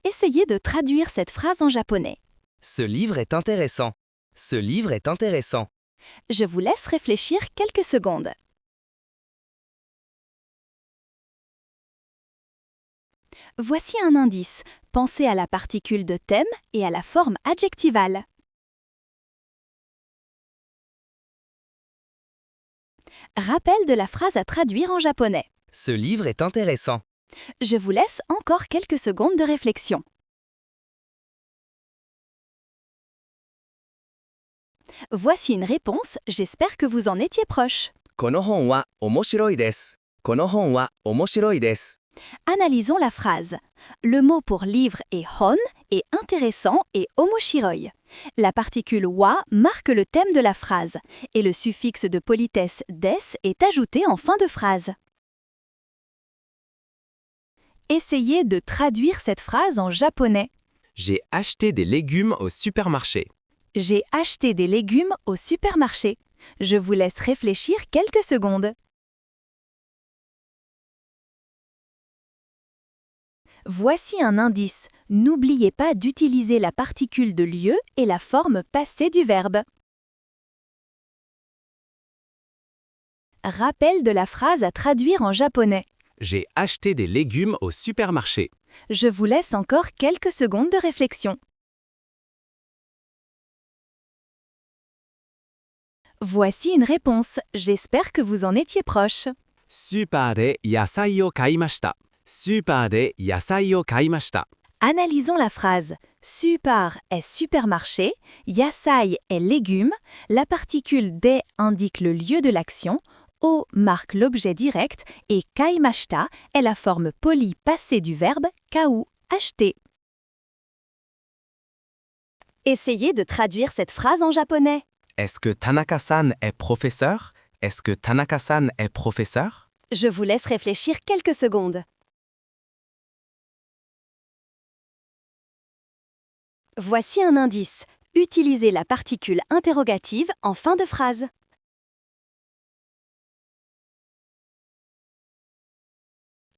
Essayez de traduire cette phrase en japonais. Ce livre est intéressant. Ce livre est intéressant. Je vous laisse réfléchir quelques secondes. Voici un indice. Pensez à la particule de thème et à la forme adjectivale. Rappel de la phrase à traduire en japonais. Ce livre est intéressant. Je vous laisse encore quelques secondes de réflexion. Voici une réponse, j'espère que vous en étiez proche. この本は面白いです。この本は面白いです。 Analysons la phrase. Le mot pour livre est hon et intéressant et omoshiroi. La particule wa marque le thème de la phrase et le suffixe de politesse des est ajouté en fin de phrase. Essayez de traduire cette phrase en japonais. J'ai acheté des légumes au supermarché. J'ai acheté des légumes au supermarché. Je vous laisse réfléchir quelques secondes. Voici un indice. N'oubliez pas d'utiliser la particule de lieu et la forme passée du verbe. Rappel de la phrase à traduire en japonais. J'ai acheté des légumes au supermarché. Je vous laisse encore quelques secondes de réflexion. Voici une réponse. J'espère que vous en étiez proche. スーパーで野菜を買いました。スーパーで野菜を買いました。 Analysons la phrase. Super est supermarché, yasai est légume, la particule de indique le lieu de l'action, o marque l'objet direct et kaimashita est la forme polie passée du verbe kau, acheter. Essayez de traduire cette phrase en japonais. Est-ce que Tanaka-san est professeur? Est-ce que Tanaka-san est professeur? Je vous laisse réfléchir quelques secondes. Voici un indice. Utilisez la particule interrogative en fin de phrase.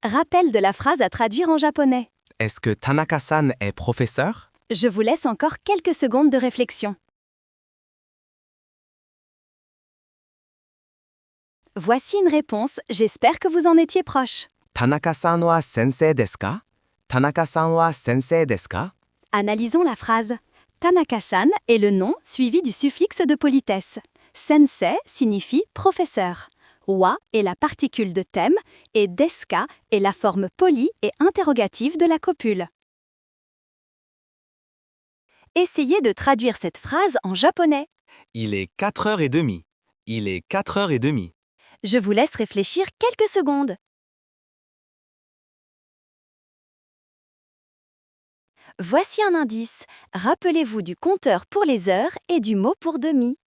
Rappel de la phrase à traduire en japonais. Est-ce que Tanaka-san est professeur? Je vous laisse encore quelques secondes de réflexion. Voici une réponse, j'espère que vous en étiez proche. Tanaka-san wa sensei desu ka? Tanaka-san wa sensei desu ka? Analysons la phrase. Tanaka-san est le nom suivi du suffixe de politesse. Sensei signifie professeur. Wa est la particule de thème et desu ka est la forme polie et interrogative de la copule. Essayez de traduire cette phrase en japonais. Il est 4h30. Il est 4h30. Je vous laisse réfléchir quelques secondes. Voici un indice. Rappelez-vous du compteur pour les heures et du mot pour demi.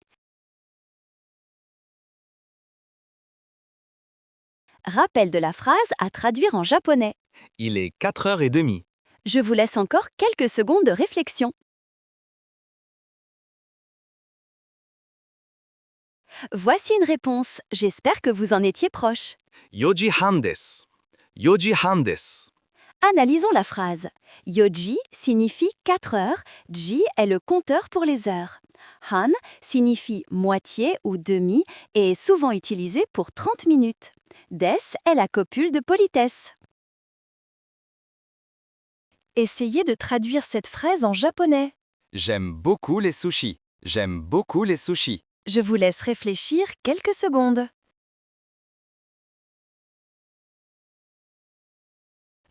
Rappel de la phrase à traduire en japonais. Il est 4h30. Je vous laisse encore quelques secondes de réflexion. Voici une réponse. J'espère que vous en étiez proche. 4時半です。4時半です。 Analysons la phrase. Yoji signifie 4 heures, ji est le compteur pour les heures. Han signifie moitié ou demi et est souvent utilisé pour 30 minutes. Des est la copule de politesse. Essayez de traduire cette phrase en japonais. J'aime beaucoup les sushis. J'aime beaucoup les sushis. Je vous laisse réfléchir quelques secondes.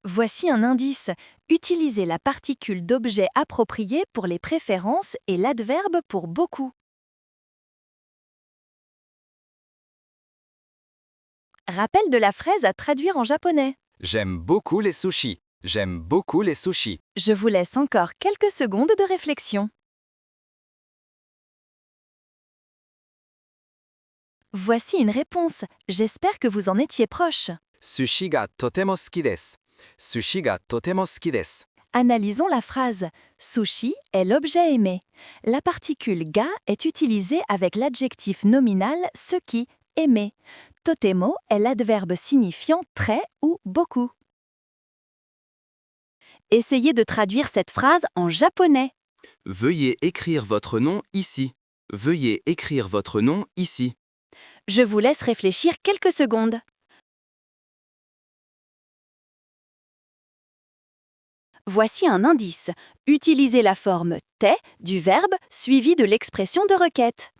Voici un indice. Utilisez la particule d'objet approprié pour les préférences et l'adverbe pour beaucoup. Rappel de la phrase à traduire en japonais. J'aime beaucoup les sushis. J'aime beaucoup les sushis. Je vous laisse encore quelques secondes de réflexion. Voici une réponse. J'espère que vous en étiez proche. Sushi ga totemo suki desu. Sushi ga totemo suki desu. Analysons la phrase. Sushi est l'objet aimé. La particule ga est utilisée avec l'adjectif nominal ce qui, aimer. Totemo est l'adverbe signifiant très ou beaucoup. Essayez de traduire cette phrase en japonais. Veuillez écrire votre nom ici. Veuillez écrire votre nom ici. Je vous laisse réfléchir quelques secondes. Voici un indice. Utilisez la forme te du verbe suivi de l'expression de requête.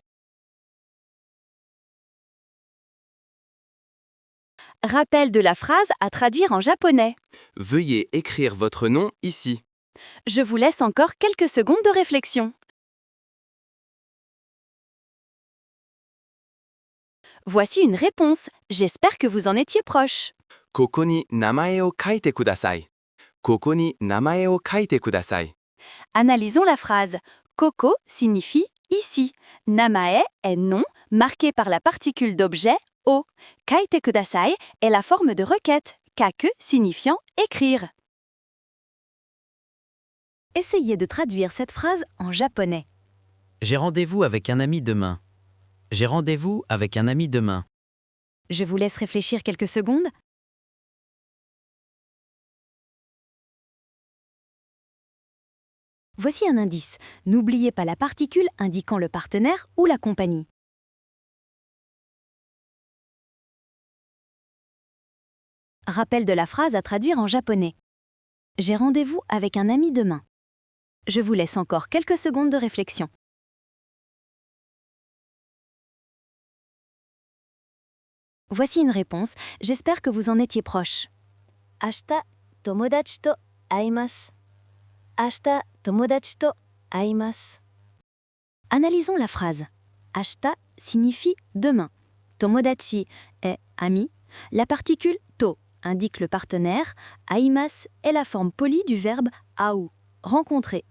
Rappel de la phrase à traduire en japonais. Veuillez écrire votre nom ici. Je vous laisse encore quelques secondes de réflexion. Voici une réponse. J'espère que vous en étiez proche. ここに名前を書いてください。ここに名前を書いてください。 Analysons la phrase. Koko signifie ici. Namae est nom, marqué par la particule d'objet o. Kaite kudasai est la forme de requête, kaku signifiant écrire. Essayez de traduire cette phrase en japonais. J'ai rendez-vous avec un ami demain. J'ai rendez-vous avec un ami demain. Je vous laisse réfléchir quelques secondes. Voici un indice. N'oubliez pas la particule indiquant le partenaire ou la compagnie. Rappel de la phrase à traduire en japonais. J'ai rendez-vous avec un ami demain. Je vous laisse encore quelques secondes de réflexion. Voici une réponse. J'espère que vous en étiez proche. Ashita tomodachi to aimasu. Ashita tomodachi to aimasu. Analysons la phrase. Ashita signifie demain. Tomodachi est ami. La particule to indique le partenaire. Aimasu est la forme polie du verbe au, rencontrer.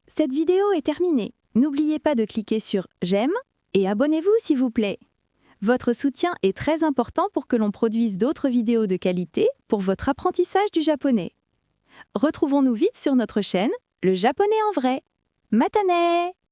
Cette vidéo est terminée. N'oubliez pas de cliquer sur j'aime et abonnez-vous s'il vous plaît. Votre soutien est très important pour que l'on produise d'autres vidéos de qualité pour votre apprentissage du japonais. Retrouvons-nous vite sur notre chaîne, le japonais en vrai. Matane!